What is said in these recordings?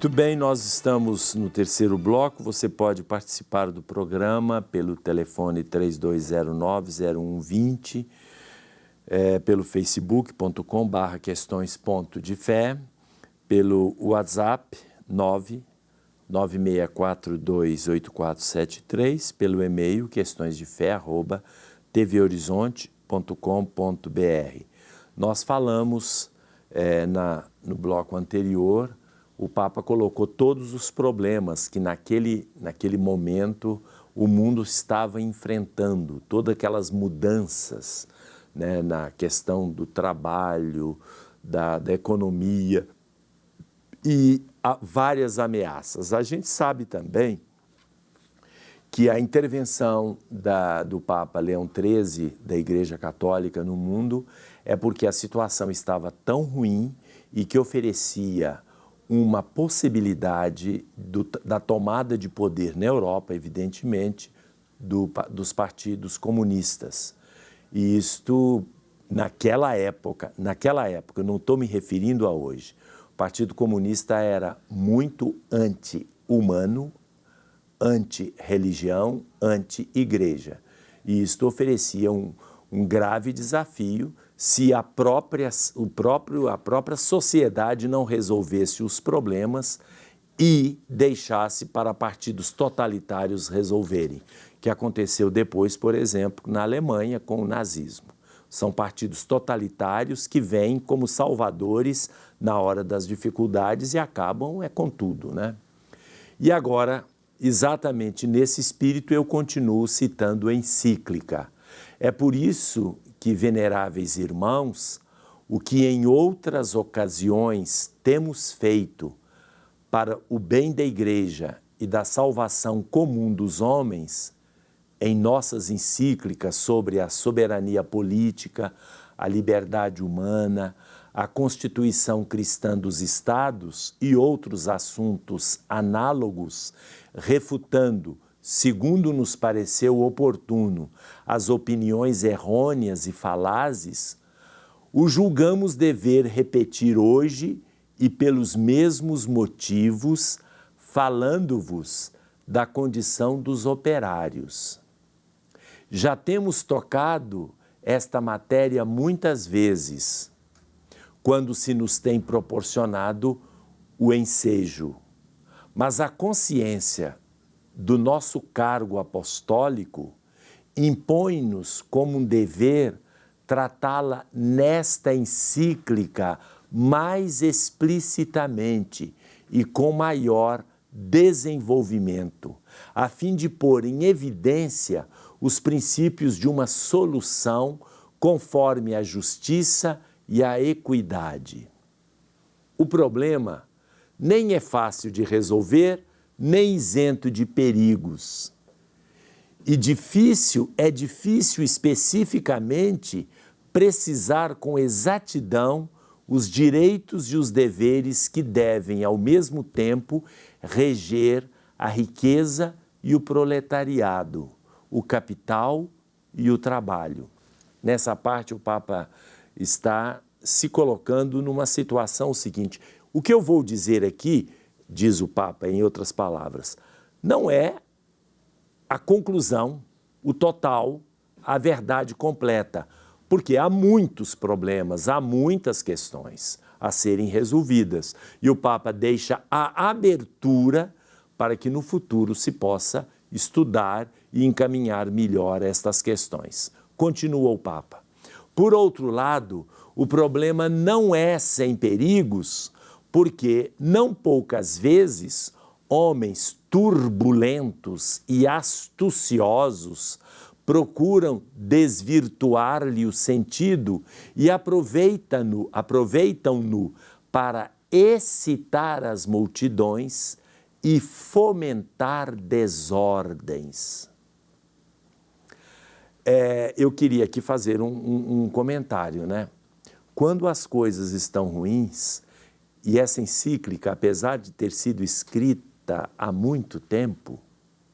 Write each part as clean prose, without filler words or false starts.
Muito bem, nós estamos no terceiro bloco. Você pode participar do programa pelo telefone 3209-0120, pelo facebook.com/questões.de-fé, pelo WhatsApp 996428473, pelo e-mail questõesdefé@tvhorizonte.com.br. Nós falamos no bloco anterior. O Papa colocou todos os problemas que naquele momento o mundo estava enfrentando, todas aquelas mudanças, né, na questão do trabalho, da economia e várias ameaças. A gente sabe também que a intervenção do Papa Leão XIII, da Igreja Católica no mundo, é porque a situação estava tão ruim e que oferecia uma possibilidade da tomada de poder na Europa, evidentemente, dos partidos comunistas. E isto, naquela época, eu não estou me referindo a hoje, o Partido Comunista era muito anti-humano, anti-religião, anti-igreja. E isto oferecia um grave desafio se a própria sociedade não resolvesse os problemas e deixasse para partidos totalitários resolverem, que aconteceu depois, por exemplo, na Alemanha com o nazismo. São partidos totalitários que vêm como salvadores na hora das dificuldades e acabam com tudo, né? E agora, exatamente nesse espírito, eu continuo citando a encíclica. É por isso que, veneráveis irmãos, o que em outras ocasiões temos feito para o bem da Igreja e da salvação comum dos homens, em nossas encíclicas sobre a soberania política, a liberdade humana, a Constituição cristã dos Estados e outros assuntos análogos, refutando, segundo nos pareceu oportuno, as opiniões errôneas e falazes, o julgamos dever repetir hoje e pelos mesmos motivos, falando-vos da condição dos operários. Já temos tocado esta matéria muitas vezes, quando se nos tem proporcionado o ensejo, mas a consciência do nosso cargo apostólico impõe-nos como um dever tratá-la nesta encíclica mais explicitamente e com maior desenvolvimento, a fim de pôr em evidência os princípios de uma solução conforme a justiça e a equidade. O problema nem é fácil de resolver, nem isento de perigos. E é difícil especificamente precisar com exatidão os direitos e os deveres que devem, ao mesmo tempo, reger a riqueza e o proletariado, o capital e o trabalho. Nessa parte, o Papa está se colocando numa situação seguinte. O que eu vou dizer aqui, diz o Papa, em outras palavras, não é a conclusão, o total, a verdade completa, porque há muitos problemas, há muitas questões a serem resolvidas. E o Papa deixa a abertura para que no futuro se possa estudar e encaminhar melhor estas questões. Continua o Papa. Por outro lado, o problema não é sem perigos, porque não poucas vezes homens turbulentos e astuciosos procuram desvirtuar-lhe o sentido e aproveitam-no para excitar as multidões e fomentar desordens. Eu queria aqui fazer um comentário, né? Quando as coisas estão ruins, e essa encíclica, apesar de ter sido escrita há muito tempo,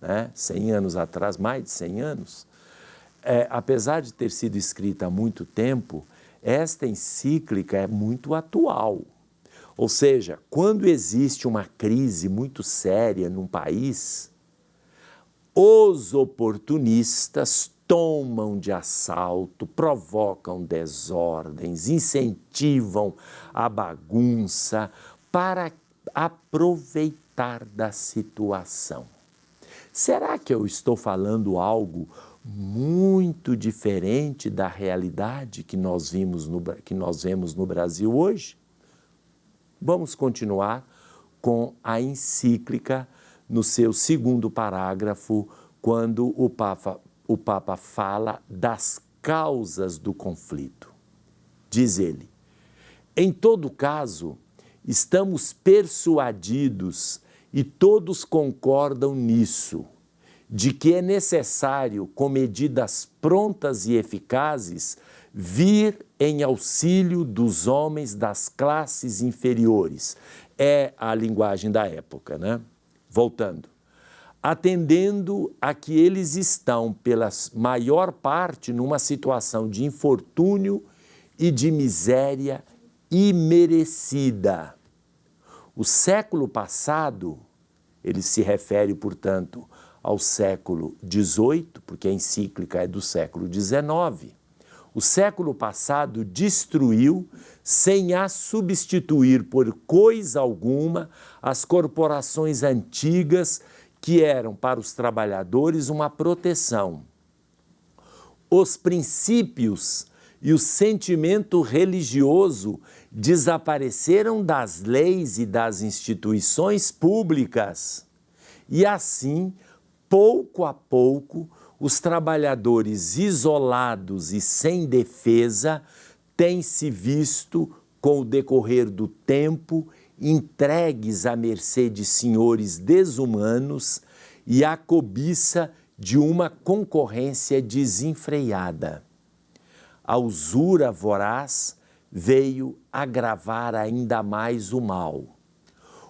né, 100 anos atrás, mais de 100 anos, apesar de ter sido escrita há muito tempo, esta encíclica é muito atual, Ou seja, quando existe uma crise muito séria num país, os oportunistas tomam de assalto, provocam desordens, incentivam a bagunça para aproveitar da situação. Será que eu estou falando algo muito diferente da realidade que nós vemos no Brasil hoje? Vamos continuar com a encíclica no seu segundo parágrafo, quando o Papa fala das causas do conflito. Diz ele: em todo caso, estamos persuadidos, e todos concordam nisso, de que é necessário, com medidas prontas e eficazes, vir em auxílio dos homens das classes inferiores. É a linguagem da época, né? Voltando. Atendendo a que eles estão, pela maior parte, numa situação de infortúnio e de miséria imerecida. O século passado, ele se refere, portanto, ao século XVIII, porque a encíclica é do século XIX. O século passado destruiu, sem as substituir por coisa alguma, as corporações antigas que eram para os trabalhadores uma proteção. Os princípios e o sentimento religioso desapareceram das leis e das instituições públicas. E assim, pouco a pouco, os trabalhadores isolados e sem defesa têm se visto, com o decorrer do tempo, entregues à mercê de senhores desumanos e à cobiça de uma concorrência desenfreada. A usura voraz veio agravar ainda mais o mal.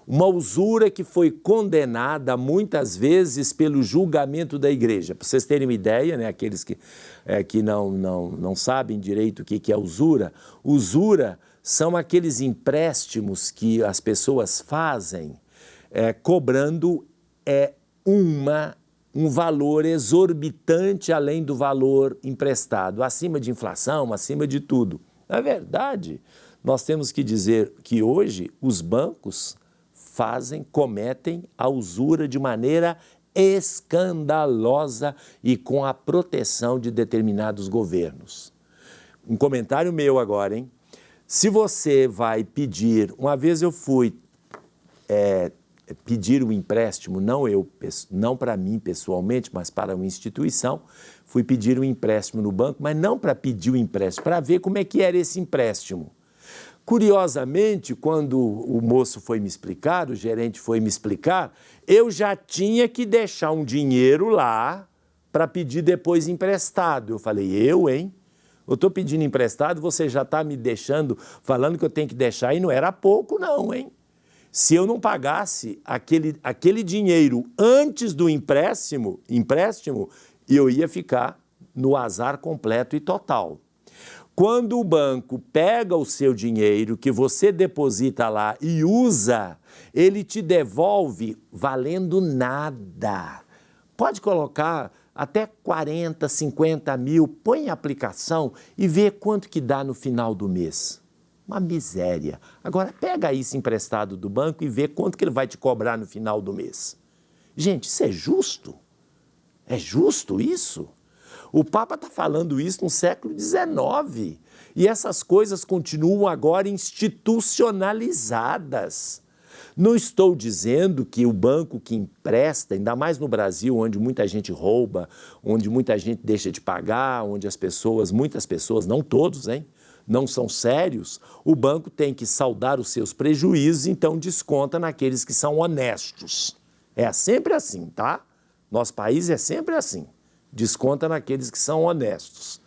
Uma usura que foi condenada muitas vezes pelo julgamento da igreja. Para vocês terem uma ideia, né, aqueles que não sabem direito o que é usura, usura são aqueles empréstimos que as pessoas fazem cobrando um valor exorbitante além do valor emprestado, acima de inflação, acima de tudo. Na verdade, nós temos que dizer que hoje os bancos cometem a usura de maneira escandalosa e com a proteção de determinados governos. Um comentário meu agora, hein? Se você vai pedir, uma vez eu fui pedir um empréstimo, não para mim pessoalmente, mas para uma instituição, fui pedir um empréstimo no banco, mas não para pedir o empréstimo, para ver como é que era esse empréstimo. Curiosamente, quando o moço foi me explicar, o gerente foi me explicar, eu já tinha que deixar um dinheiro lá para pedir depois emprestado. Eu falei, hein? Eu estou pedindo emprestado, você já está me deixando, falando que eu tenho que deixar, e não era pouco não, hein? Se eu não pagasse aquele dinheiro antes do empréstimo, eu ia ficar no azar completo e total. Quando o banco pega o seu dinheiro, que você deposita lá e usa, ele te devolve valendo nada. Pode colocar até 40, 50 mil, põe em aplicação e vê quanto que dá no final do mês. Uma miséria. Agora, pega isso emprestado do banco e vê quanto que ele vai te cobrar no final do mês. Gente, isso é justo? É justo isso? O Papa está falando isso no século XIX. E essas coisas continuam agora institucionalizadas. Não estou dizendo que o banco que empresta, ainda mais no Brasil, onde muita gente rouba, onde muita gente deixa de pagar, onde muitas pessoas, não todos, hein, não são sérios, o banco tem que saldar os seus prejuízos, então desconta naqueles que são honestos. É sempre assim, tá? Nosso país é sempre assim. Desconta naqueles que são honestos.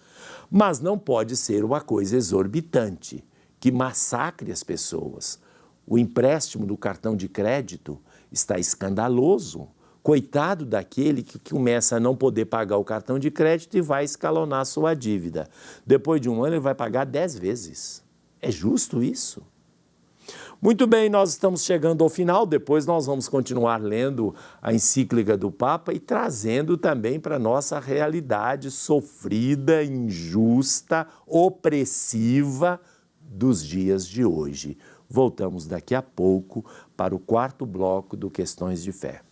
Mas não pode ser uma coisa exorbitante, que massacre as pessoas. O empréstimo do cartão de crédito está escandaloso. Coitado daquele que começa a não poder pagar o cartão de crédito e vai escalonar sua dívida. Depois de um ano ele vai pagar 10 vezes. É justo isso? Muito bem, nós estamos chegando ao final, depois nós vamos continuar lendo a encíclica do Papa e trazendo também para a nossa realidade sofrida, injusta, opressiva dos dias de hoje. Voltamos daqui a pouco para o quarto bloco do Questões de Fé.